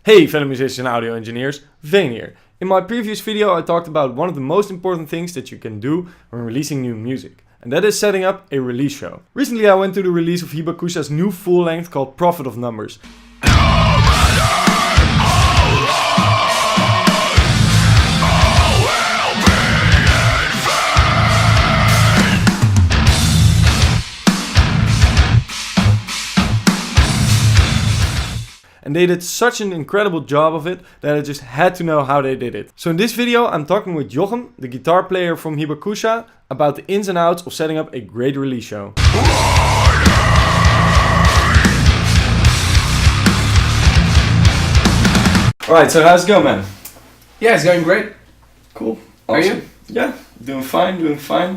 Hey fellow musicians and audio engineers, VANE here. In my previous video I talked about one of the most important things that you can do when releasing new music. And that is setting up a release show. Recently I went to the release of Hibakusha's new full length called Prophet of Numbers. And they did such an incredible job of it that I just had to know how they did it. So in this video I'm talking with Jochem, the guitar player from Hibakusha, about the ins and outs of setting up a great release show. Alright, so how's it going, man? Yeah, it's going great. Cool. Awesome. Are you? Yeah, doing fine.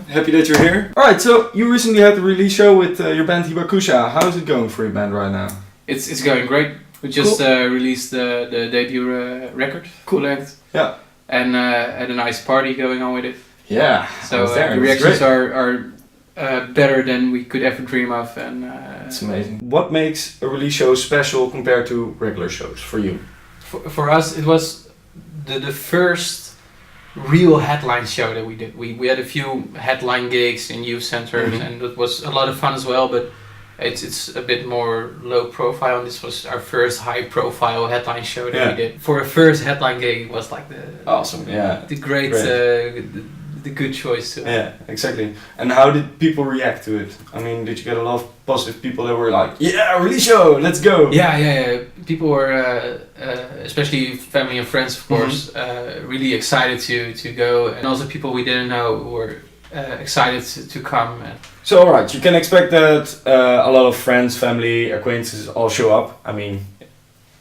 Happy that you're here. Alright, so you recently had the release show with your band Hibakusha. How's it going for your band right now? It's going great. We just released the debut record, Cool Length. Yeah. And had a nice party going on with it. Yeah. So the reactions are better than we could ever dream of, and it's amazing. What makes a release show special compared to regular shows for you? For us, it was the first real headline show that we did. We had a few headline gigs in youth centers, and it was a lot of fun as well. But it's a bit more low profile. This was our first high profile headline show that we did. For a first headline gig, it was like the great. The good choice too. Yeah, exactly. And how did people react to it? I mean, did you get a lot of positive people that were like, yeah, release show, let's go? Yeah. People were, especially family and friends, of course, really excited to go, and also people we didn't know were excited to come. So alright, you can expect that a lot of friends, family, acquaintances all show up. I mean,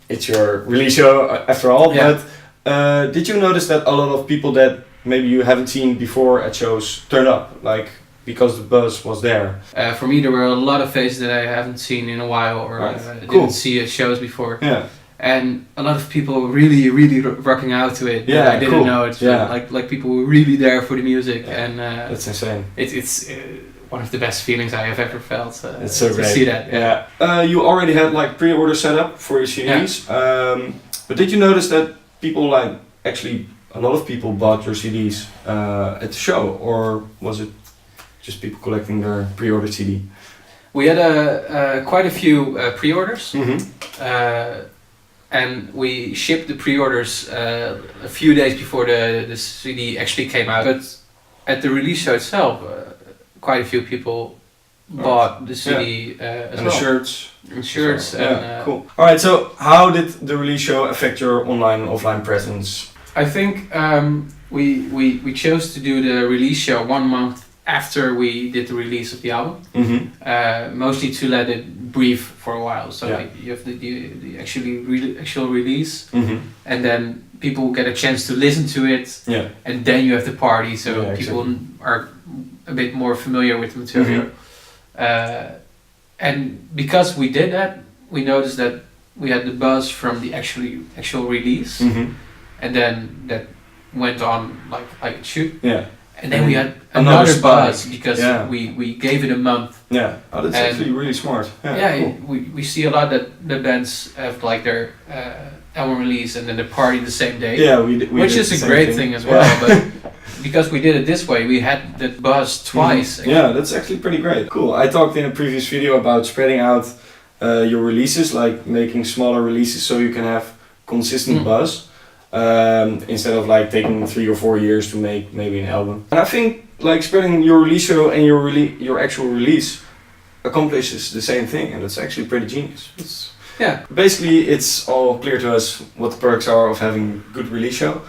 it's your release show after all, but did you notice that a lot of people that maybe you haven't seen before at shows turn up, like because the buzz was there? For me, there were a lot of faces that I haven't seen in a while, or didn't see at shows before. Yeah. And a lot of people really rocking out to it. Yeah, I didn't know it. Like people were really there for the music, and that's insane. It's one of the best feelings I have ever felt. It's so great to see that. Yeah. You already had like pre-order set up for your CDs, but did you notice that people actually a lot of people bought your CDs at the show, or was it just people collecting their pre-ordered CD? We had quite a few pre-orders, and we shipped the pre-orders a few days before the CD actually came out. But at the release show itself, quite a few people bought the CD as and well. The shirts. And cool. Alright, so how did the release show affect your online and offline presence? I think we chose to do the release show 1 month after we did the release of the album, mostly to let it breathe for a while. So you have the actual release, and then people get a chance to listen to it, and then you have the party, so people are a bit more familiar with the material. And because we did that, we noticed that we had the buzz from the actual release. And then that went on like it should. Yeah. And then we had another buzz because we gave it a month. Yeah. Oh, that's actually really smart. Yeah. Cool. We see a lot that the bands have like their album release and then the party the same day. Yeah, which is a great thing as well. But because we did it this way, we had that buzz twice. Yeah, that's actually pretty great. Cool. I talked in a previous video about spreading out your releases, like making smaller releases so you can have consistent buzz. Instead of like taking 3 or 4 years to make maybe an album. And I think like spreading your release show and your actual release accomplishes the same thing, and that's actually pretty genius. Basically it's all clear to us what the perks are of having a good release show.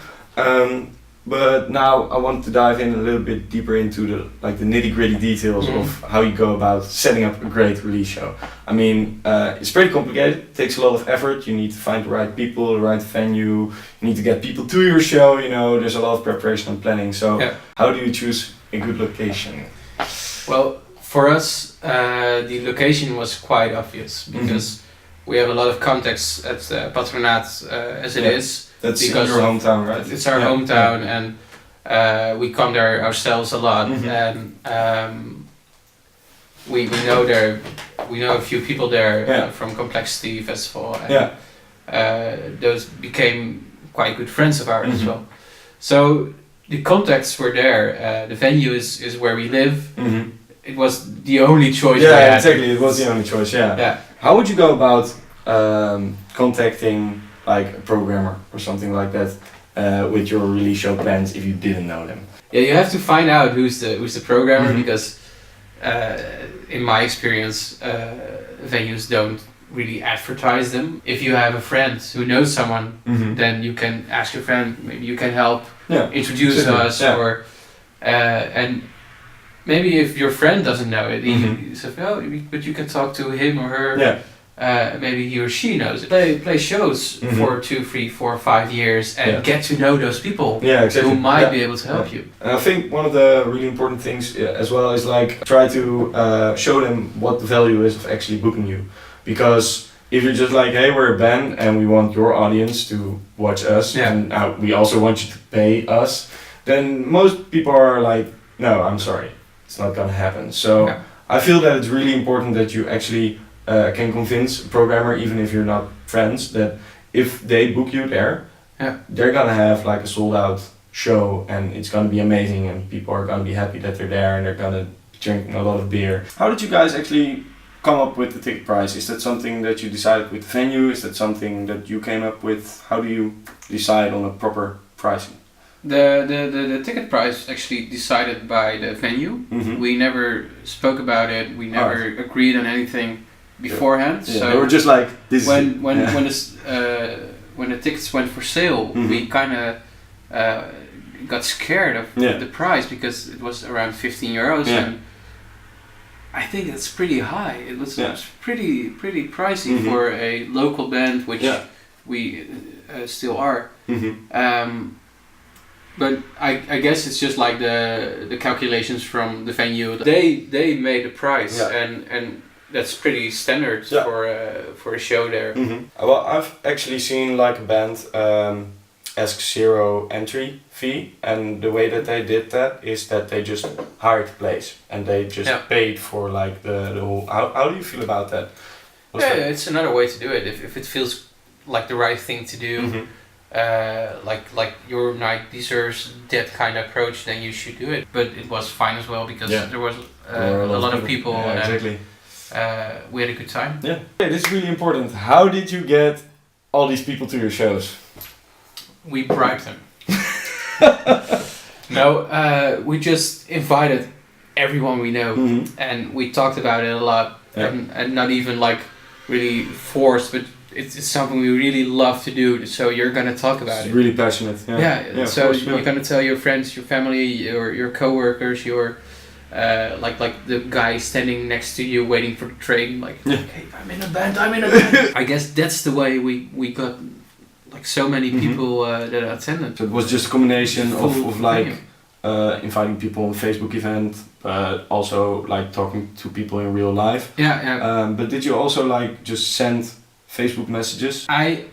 But now I want to dive in a little bit deeper into the nitty-gritty details of how you go about setting up a great release show. I mean, it's pretty complicated. It takes a lot of effort. You need to find the right people, the right venue. You need to get people to your show. You know, there's a lot of preparation and planning. So, how do you choose a good location? Well, for us, the location was quite obvious because we have a lot of contacts at Patronaat as it is. That's because your hometown, right? It's our hometown, and we come there ourselves a lot, and we know a few people there from Complexity Festival. And those became quite good friends of ours as well. So the contacts were there. The venue is where we live. It was the only choice. Yeah, exactly. It was the only choice. Yeah. How would you go about contacting like a programmer or something like that with your release show plans if you didn't know them? Yeah, you have to find out who's the programmer because in my experience, venues don't really advertise them. If you have a friend who knows someone, then you can ask your friend. Maybe you can help introduce us, or and maybe if your friend doesn't know it, he says, "Oh, but you can talk to him or her." Yeah. Maybe he or she knows it. Play shows for 2, 3, 4, 5 years and get to know those people who might be able to help you. And I think one of the really important things as well is like try to show them what the value is of actually booking you. Because if you're just like, hey, we're a band and we want your audience to watch us and we also want you to pay us, then most people are like, no, I'm sorry, it's not gonna happen. So I feel that it's really important that you actually can convince a programmer, even if you're not friends, that if they book you there, they're gonna have like a sold out show and it's gonna be amazing and people are gonna be happy that they're there and they're gonna drink a lot of beer. How did you guys actually come up with the ticket price? Is that something that you decided with the venue? Is that something that you came up with? How do you decide on a proper pricing? The ticket price actually decided by the venue. We never spoke about it. We never agreed on anything beforehand. Yeah, so they were just like this. When the tickets went for sale, we kind of got scared of the price because it was around 15 euros and I think that's pretty high. It was pretty pricey for a local band, which we still are. But I guess it's just like the calculations from the venue. They made the price and that's pretty standard for a show there. Well, I've actually seen like a band ask 0 entry fee, and the way that they did that is that they just hired the place and they just paid for like the whole. How do you feel about that? It's another way to do it if it feels like the right thing to do. Like your night deserves that kind of approach, then you should do it. But it was fine as well because there was a lot of people. Exactly. We had a good time. Yeah. This is really important. How did you get all these people to your shows? We bribed them. No, we just invited everyone we know, and we talked about it a lot, and not even like really forced, but it's something we really love to do. So you're gonna talk about it. Really passionate. Yeah. So you're gonna tell your friends, your family, your coworkers, your like the guy standing next to you waiting for the train. Like, hey, I'm in a band. I guess that's the way we got like so many people that attended. So it was just a combination of like inviting people on a Facebook event, but also like talking to people in real life. But did you also like just send Facebook messages? I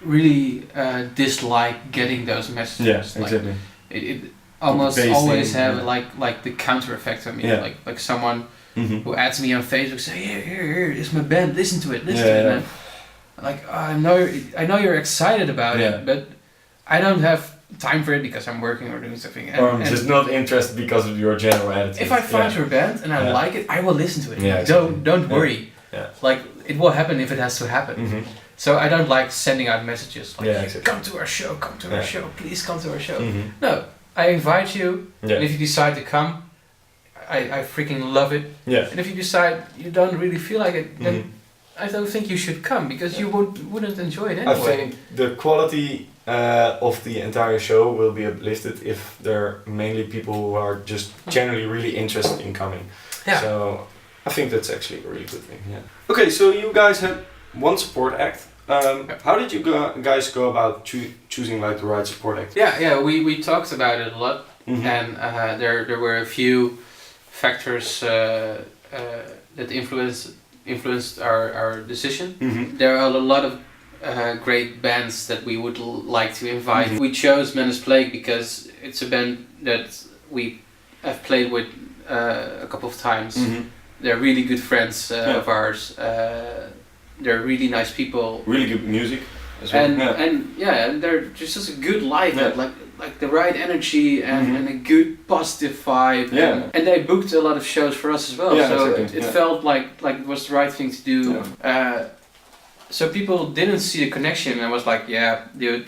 really dislike getting those messages. Yes, exactly. It almost always have like the counter effect on me. Like someone who adds me on Facebook say, here, it's my band, listen to it, man. Like I know you're excited about it, but I don't have time for it because I'm working or doing something. Or I'm just not interested because of your general attitude. If I find your band and I like it, I will listen to it. Yeah, exactly. Don't worry. Like it will happen if it has to happen. So I don't like sending out messages like come to our show, please come to our show. No, I invite you, and if you decide to come, I freaking love it. And if you decide you don't really feel like it, then I don't think you should come because you wouldn't enjoy it anyway. I think the quality of the entire show will be uplifted if there are mainly people who are just generally really interested in coming. So I think that's actually a really good thing. Okay, so you guys had one support act. How did you guys go about choosing like the right support act? We talked about it a lot, and there were a few factors that influenced our decision. There are a lot of great bands that we would like to invite. We chose Menace Plague because it's a band that we have played with a couple of times. They're really good friends of ours. They're really nice people. Really good music. as well. And they're just a good live Yeah. band, like the right energy and a good positive vibe. Yeah. And they booked a lot of shows for us as well. Yeah, so exactly. it felt like it was the right thing to do. So people didn't see the connection, and I was like, yeah, dude,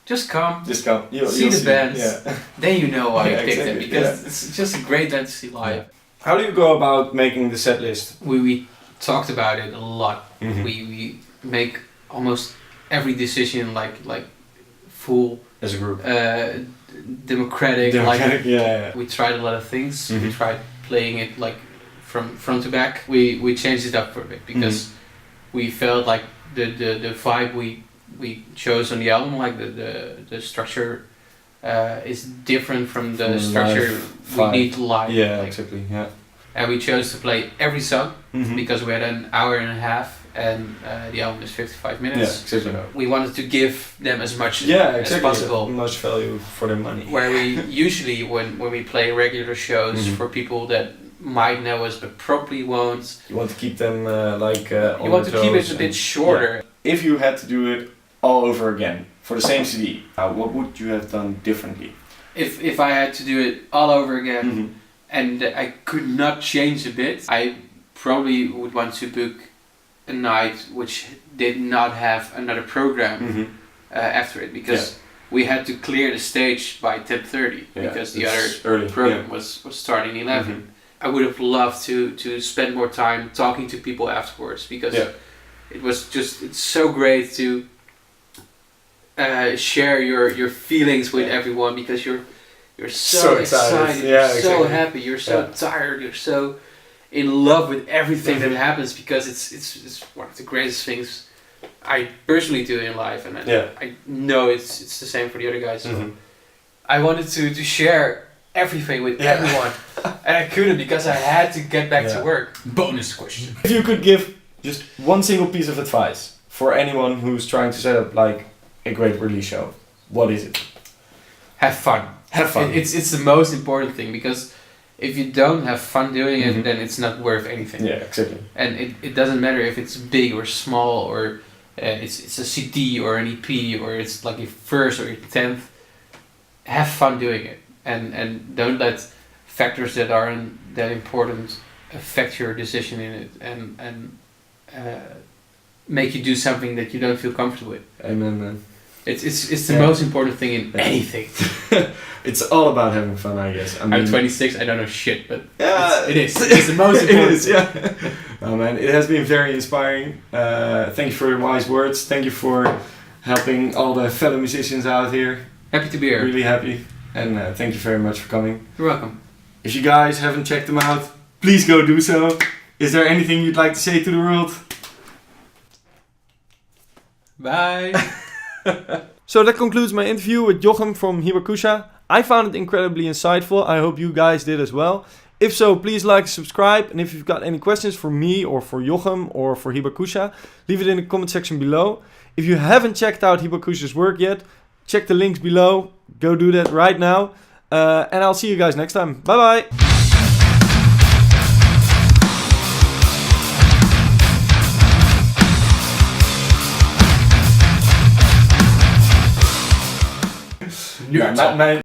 just come. Just come. See the bands. Yeah. Then you know why I picked exactly. them, because it's just a great band to see live. Yeah. How do you go about making the set list? We talked about it a lot. Mm-hmm. We make almost every decision like full As a group. democratic. Yeah. We tried a lot of things. Mhm. We tried playing it like from front to back. We changed it up for a bit because we felt like the vibe we chose on the album, like the structure is different from the structure we need live. Yeah, like, exactly. Yeah. And we chose to play every song Mhm. because we had an hour and a half, and the album is 55 minutes. Yeah, exactly. So we wanted to give them as much Exactly. as possible. Much value for their money. Where we usually, when we play regular shows for people that might know us but probably won't, You want to keep them you want to keep it a bit shorter. Yeah. If you had to do it all over again for the same CD, what would you have done differently? If I had to do it all over again Mm-hmm. and I could not change a bit, I probably would want to book a night which did not have another program after it, because we had to clear the stage by 10:30 because the other early program was starting 11. I would have loved to spend more time talking to people afterwards, because it was just, it's so great to share your feelings with everyone, because you're so excited, you're so happy, you're so tired, you're so in love with everything that happens, because it's one of the greatest things I personally do in life, and I know it's the same for the other guys. So I wanted to share everything with everyone, and I couldn't because I had to get back to work. Bonus question: If you could give just one single piece of advice for anyone who's trying to set up like a great release show, what is it? Have fun. Have fun. It's the most important thing, because if you don't have fun doing it, then it's not worth anything. Yeah, exactly. And it doesn't matter if it's big or small, or it's a CD or an EP, or it's like your first or your 10th. Have fun doing it, and don't let factors that aren't that important affect your decision in it, and make you do something that you don't feel comfortable with. Amen, man. It's the most important thing in anything. It's all about having fun, I guess. I mean, I'm 26. I don't know shit, but it is. It's the most important. It is, yeah. Oh man, it has been very inspiring. Thank you for your wise words. Thank you for helping all the fellow musicians out here. Happy to be here. Really happy, and thank you very much for coming. You're welcome. If you guys haven't checked them out, please go do so. Is there anything you'd like to say to the world? Bye. So that concludes my interview with Jochem from Hibakusha. I found it incredibly insightful. I hope you guys did as well. If so, please like, subscribe, and if you've got any questions for me or for Jochem or for Hibakusha, leave it in the comment section below. If you haven't checked out Hibakusha's work yet, check the links below. Go do that right now. And I'll see you guys next time. Bye bye. Nu